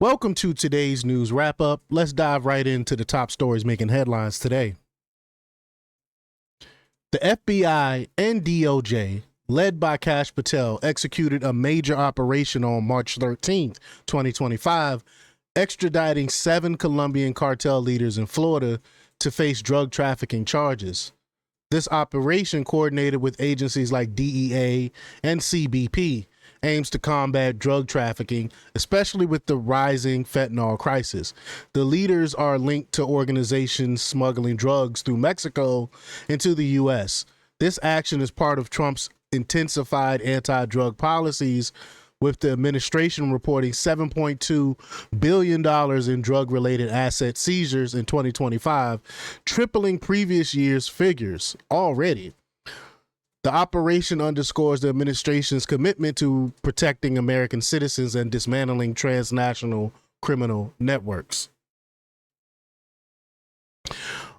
Welcome to today's news wrap up. Let's dive right into the top stories making headlines today. The FBI and DOJ, led by Kash Patel, executed a major operation on March 13th, 2025, extraditing 7 Colombian cartel leaders in Florida to face drug trafficking charges. This operation, coordinated with agencies like DEA and CBP, aims to combat drug trafficking, especially with the rising fentanyl crisis. The leaders are linked to organizations smuggling drugs through Mexico into the U.S. This action is part of Trump's intensified anti-drug policies, with the administration reporting $7.2 billion in drug-related asset seizures in 2025, tripling previous year's figures already. The operation underscores the administration's commitment to protecting American citizens and dismantling transnational criminal networks.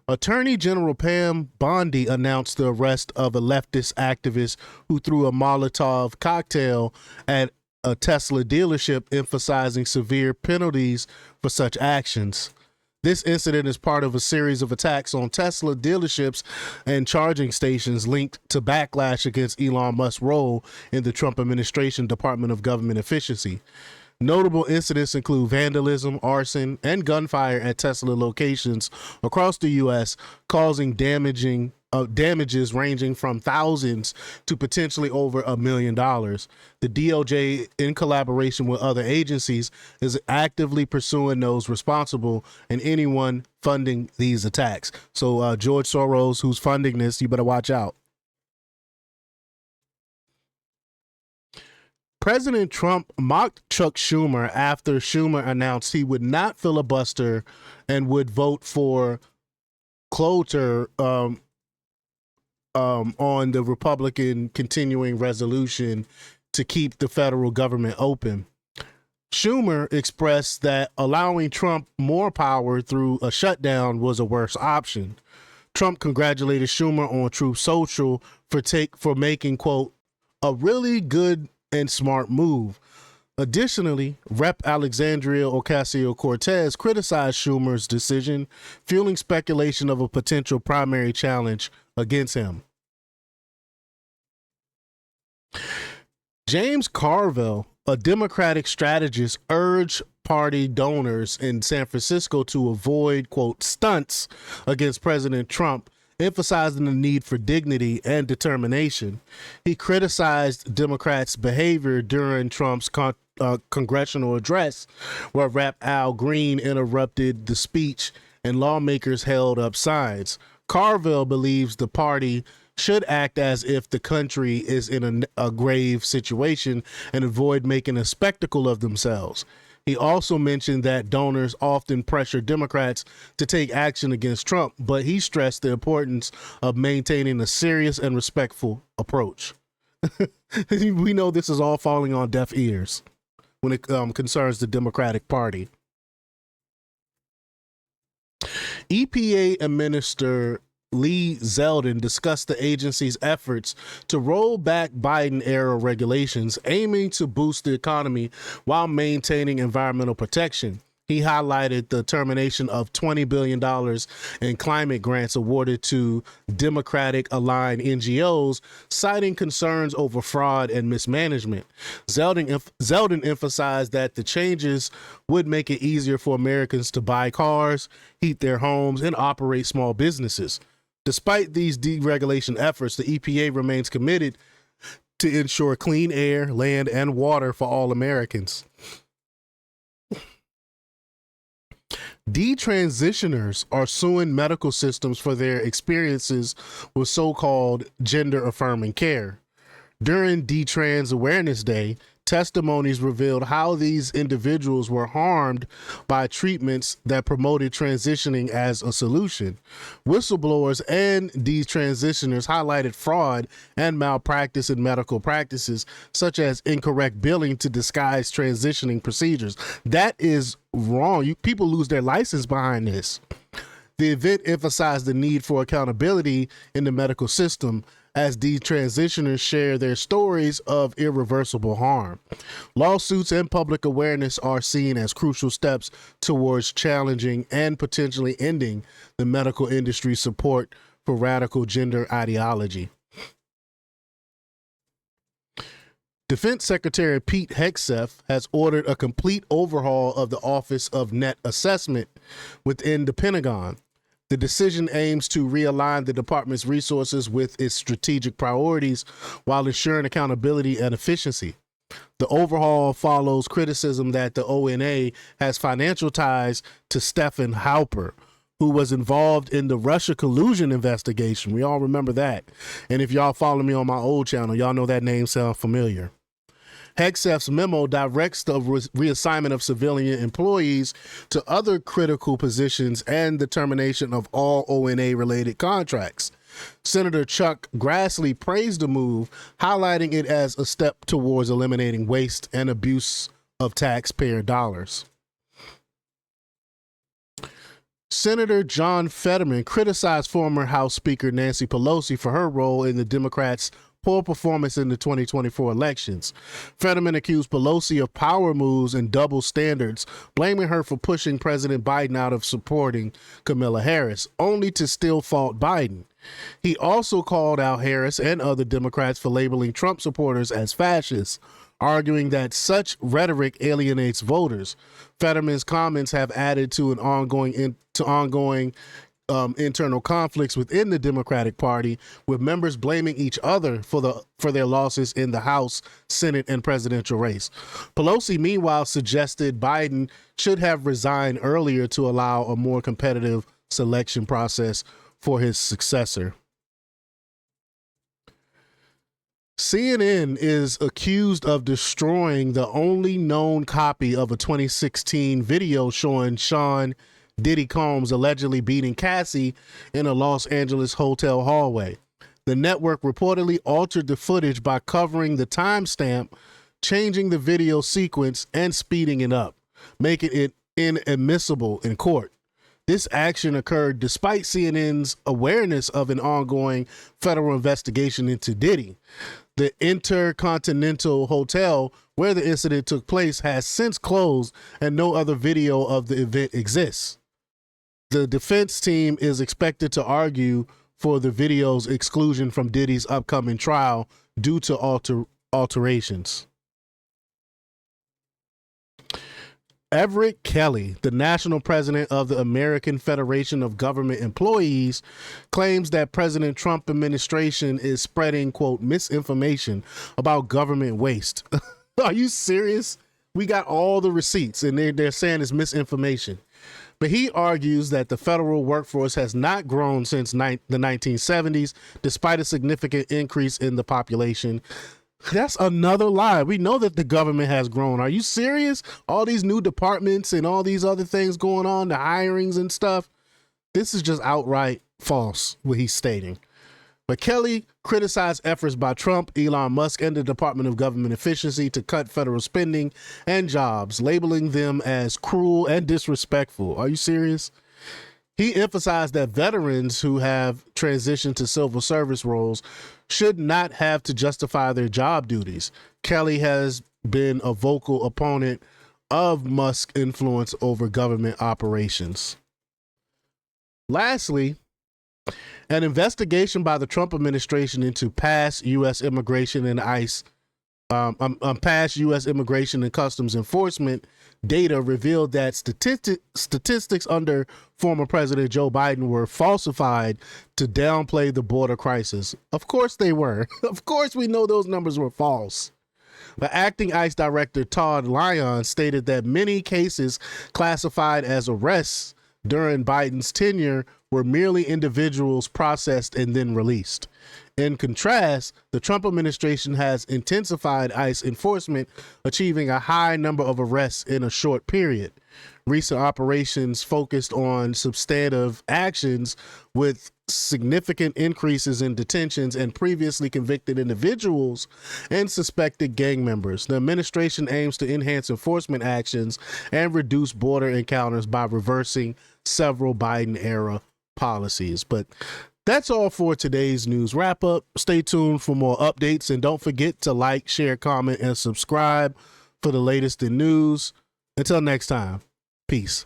Attorney General Pam Bondi announced the arrest of a leftist activist who threw a Molotov cocktail at a Tesla dealership, emphasizing severe penalties for such actions. This incident is part of a series of attacks on Tesla dealerships and charging stations linked to backlash against Elon Musk's role in the Trump administration Department of Government Efficiency. Notable incidents include vandalism, arson, and gunfire at Tesla locations across the U.S., causing damages ranging from thousands to potentially over $1 million. The DOJ, in collaboration with other agencies, is actively pursuing those responsible and anyone funding these attacks. So George Soros, who's funding this, you better watch out. President Trump mocked Chuck Schumer after Schumer announced he would not filibuster and would vote for cloture on the Republican continuing resolution to keep the federal government open. Schumer expressed that allowing Trump more power through a shutdown was a worse option. Trump congratulated Schumer on Truth Social for making, quote, a really good and smart move. Additionally, Rep. Alexandria Ocasio-Cortez criticized Schumer's decision, fueling speculation of a potential primary challenge against him. James Carville, a Democratic strategist, urged party donors in San Francisco to avoid, quote, stunts against President Trump, emphasizing the need for dignity and determination. He criticized Democrats' behavior during Trump's congressional address, where Rep. Al Green interrupted the speech and lawmakers held up signs. Carville believes the party should act as if the country is in a grave situation and avoid making a spectacle of themselves. He also mentioned that donors often pressure Democrats to take action against Trump, but he stressed the importance of maintaining a serious and respectful approach. We know this is all falling on deaf ears when it concerns the Democratic Party. EPA Administrator Lee Zeldin discussed the agency's efforts to roll back Biden-era regulations aiming to boost the economy while maintaining environmental protection. He highlighted the termination of $20 billion in climate grants awarded to Democratic-aligned NGOs, citing concerns over fraud and mismanagement. Zeldin emphasized that the changes would make it easier for Americans to buy cars, heat their homes, and operate small businesses. Despite these deregulation efforts, the EPA remains committed to ensure clean air, land, and water for all Americans. Detransitioners are suing medical systems for their experiences with so-called gender-affirming care. During D-Trans Awareness Day, testimonies revealed how these individuals were harmed by treatments that promoted transitioning as a solution. Whistleblowers and detransitioners highlighted fraud and malpractice in medical practices, such as incorrect billing to disguise transitioning procedures. That is wrong. People lose their license behind this. The event emphasized the need for accountability in the medical system, as detransitioners share their stories of irreversible harm. Lawsuits and public awareness are seen as crucial steps towards challenging and potentially ending the medical industry's support for radical gender ideology. Defense Secretary Pete Hegseth has ordered a complete overhaul of the Office of Net Assessment within the Pentagon. The decision aims to realign the department's resources with its strategic priorities while ensuring accountability and efficiency. The overhaul follows criticism that the ONA has financial ties to Stephen Halper, who was involved in the Russia collusion investigation. We all remember that. And if y'all follow me on my old channel, y'all know that name sounds familiar. Hegseth's memo directs the reassignment of civilian employees to other critical positions and the termination of all ONA-related contracts. Senator Chuck Grassley praised the move, highlighting it as a step towards eliminating waste and abuse of taxpayer dollars. Senator John Fetterman criticized former House Speaker Nancy Pelosi for her role in the Democrats' poor performance in the 2024 elections. Fetterman accused Pelosi of power moves and double standards, blaming her for pushing President Biden out of supporting Kamala Harris, only to still fault Biden. He also called out Harris and other Democrats for labeling Trump supporters as fascists, arguing that such rhetoric alienates voters. Fetterman's comments have added to an ongoing internal conflicts within the Democratic Party, with members blaming each other for their losses in the House, Senate, and presidential race. Pelosi, meanwhile, suggested Biden should have resigned earlier to allow a more competitive selection process for his successor. CNN is accused of destroying the only known copy of a 2016 video showing Sean Diddy Combs allegedly beating Cassie in a Los Angeles hotel hallway. The network reportedly altered the footage by covering the timestamp, changing the video sequence, and speeding it up, making it inadmissible in court. This action occurred despite CNN's awareness of an ongoing federal investigation into Diddy. The Intercontinental Hotel where the incident took place has since closed, and no other video of the event exists. The defense team is expected to argue for the video's exclusion from Diddy's upcoming trial due to alterations. Everett Kelly, the national president of the American Federation of Government Employees, claims that President Trump administration is spreading, quote, misinformation about government waste. Are you serious? We got all the receipts and they're saying it's misinformation. But he argues that the federal workforce has not grown since the 1970s, despite a significant increase in the population. That's another lie. We know that the government has grown. Are you serious? All these new departments and all these other things going on, the hirings and stuff. This is just outright false, what he's stating. But Kelly criticized efforts by Trump, Elon Musk, and the Department of Government Efficiency to cut federal spending and jobs, labeling them as cruel and disrespectful. Are you serious? He emphasized that veterans who have transitioned to civil service roles should not have to justify their job duties. Kelly has been a vocal opponent of Musk's influence over government operations. Lastly, an investigation by the Trump administration into past U.S. immigration and past U.S. immigration and customs enforcement data revealed that statistics under former President Joe Biden were falsified to downplay the border crisis. Of course they were. Of course we know those numbers were false. But acting ICE Director Todd Lyon stated that many cases classified as arrests during Biden's tenure were merely individuals processed and then released. In contrast, the Trump administration has intensified ICE enforcement, achieving a high number of arrests in a short period. Recent operations focused on substantive actions with significant increases in detentions and previously convicted individuals and suspected gang members. The administration aims to enhance enforcement actions and reduce border encounters by reversing several Biden-era policies. But That's all for today's news wrap up. Stay tuned for more updates and don't forget to like, share, comment, and subscribe for the latest in news. Until next time, peace.